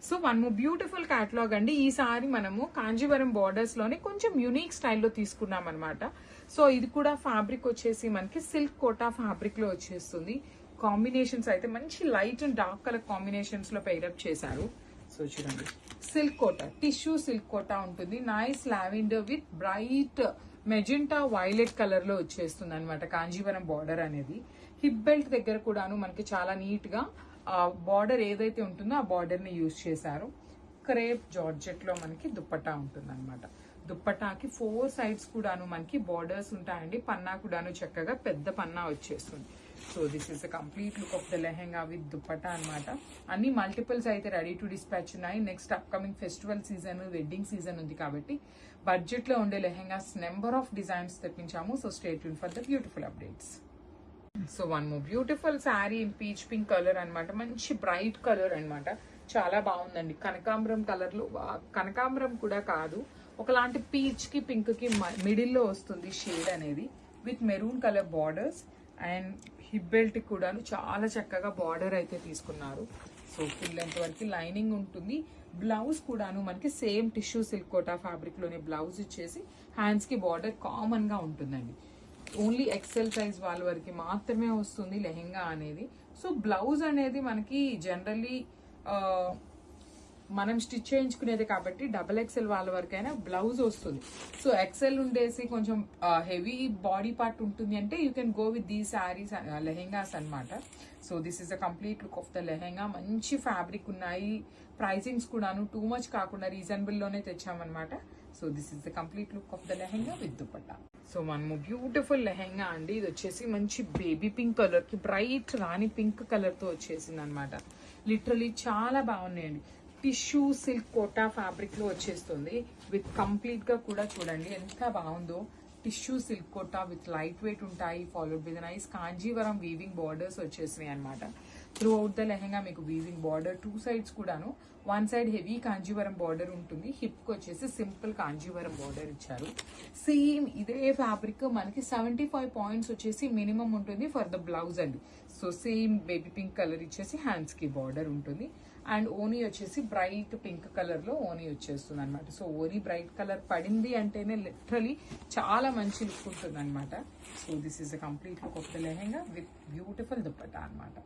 So one more beautiful catalogue అండి. ఈసారి మనము కాంజీవరం బార్డర్స్ లోనే కొంచెం యూనిక్ స్టైల్లో తీసుకున్నాం అనమాట. సో ఇది కూడా ఫ్యాబ్రిక్ వచ్చేసి మనకి సిల్క్ కోటా ఫ్యాబ్రిక్ లో వచ్చేస్తుంది. కాంబినేషన్స్ అయితే మంచి light and dark colour combinations లో పెయిరప్ చేశారు. సో చూడండి, silk Kota, tissue silk Kota ఉంటుంది. Nice lavender with bright magenta violet colour లో వచ్చేస్తుంది అనమాట కాంజీవరం బార్డర్ అనేది. హిప్ బెల్ట్ దగ్గర కూడాను మనకి చాలా నీట్ గా బార్డర్ ఏదైతే ఉంటుందో ఆ బార్డర్ ని యూజ్ చేశారు. క్రేప్ జార్జెట్ లో మనకి దుప్పట్టా ఉంటుంది అనమాట. దుప్పటాకి 4 సైడ్స్ కూడాను మనకి బార్డర్స్ ఉంటాయండి. పన్నా కూడాను చక్కగా పెద్ద పన్నా వచ్చేస్తుంది. So this is the complete look of the lehenga with dupatta అనమాట. అన్ని మల్టిపుల్స్ అయితే రెడీ టు డిస్పాచ్ ఉన్నాయి. Next upcoming festival season, wedding season ఉంది కాబట్టి బడ్జెట్ లో ఉండే లెహెంగాస్ నెంబర్ ఆఫ్ డిజైన్స్ తెప్పించాము. So stay tuned for the beautiful updates. So one more beautiful sari in peach pink colour అనమాట. మంచి బ్రైట్ కలర్ అనమాట. చాలా బాగుందండి. కనకాంబరం కలర్ లో, కనకాంబరం కూడా కాదు, ఒకలాంటి పీచ్ కి పింక్ కి మిడిల్ లో వస్తుంది షేడ్ అనేది. With maroon colour borders and hip belt కూడాను చాలా చక్కగా బార్డర్ అయితే తీసుకున్నారు. సో ఫుల్ లెంత్ వరకు లైనింగ్ ఉంటుంది. బ్లౌజ్ కూడాను మనకి same tissue silk Kota fabric లోనే బ్లౌజ్ ఇచ్చేసి హ్యాండ్స్ కి బార్డర్ కామన్ గా ఉంటుందండి. ఓన్లీ ఎక్సెల్ సైజ్ వాళ్ళ వరకు మాత్రమే వస్తుంది లెహెంగా అనేది. సో బ్లౌజ్ అనేది మనకి జనరల్లీ మనం స్టిచ్ చేయించుకునేది కాబట్టి డబల్ ఎక్సెల్ వాళ్ళ వరకైనా బ్లౌజ్ వస్తుంది. సో ఎక్సెల్ ఉండేసి కొంచెం హెవీ బాడీ పార్ట్ ఉంటుంది అంటే యూ కెన్ గో విత్ దీ శారీస్ లెహెంగాస్ అనమాట. So this is the complete look of the lehenga. మంచి ఫ్యాబ్రిక్ ఉన్నాయి. ప్రైసింగ్స్ కూడాను టూ మచ్ కాకుండా రీజనబుల్ లోనే తెచ్చామన్నమాట. So this is the complete look of the lehenga with dupatta. So మనము బ్యూటిఫుల్ లెహెంగా అండి. ఇది వచ్చేసి మంచి బేబీ పింక్ కలర్ కి బ్రైట్ రాణి పింక్ కలర్ తో వచ్చేసింది అనమాట. లిటరలీ చాలా బాగున్నాయండి. టిష్యూ సిల్క్ కోటా ఫ్యాబ్రిక్ లో వచ్చేస్తుంది. విత్ కంప్లీట్ గా కూడా చూడండి ఎంత బాగుందో. Tissue silk Kota with light weight ఉంటాయి. Followed with nice Kanjeevaram weaving borders వచ్చేసినాయి అనమాట. త్రూ అవుట్ ద లెహెంగా మీకు వీవింగ్ బార్డర్ 2 సైడ్స్ కూడాను. 1 సైడ్ హెవీ కాంజీవరం బార్డర్ ఉంటుంది. హిప్ కి వచ్చేసి సింపుల్ కాంజీవరం బార్డర్ ఇచ్చారు. సేమ్ ఇదే ఫ్యాబ్రిక్ మనకి 75 పాయింట్స్ వచ్చేసి మినిమం ఉంటుంది ఫర్ ద బ్లౌజ్ అండి. So same baby pink colour ఇచ్చేసి హ్యాండ్స్ కి బార్డర్ ఉంటుంది. అండ్ ఓనీ వచ్చేసి బ్రైట్ పింక్ కలర్ లో ఓనీ వచ్చేస్తుంది అనమాట. సో ఓనీ బ్రైట్ కలర్ పడింది అంటేనే లిటరలీ చాలా మంచి లుక్ ఉంటుంది అనమాట. So this is the complete look of the lehenga with beautiful dupatta అనమాట.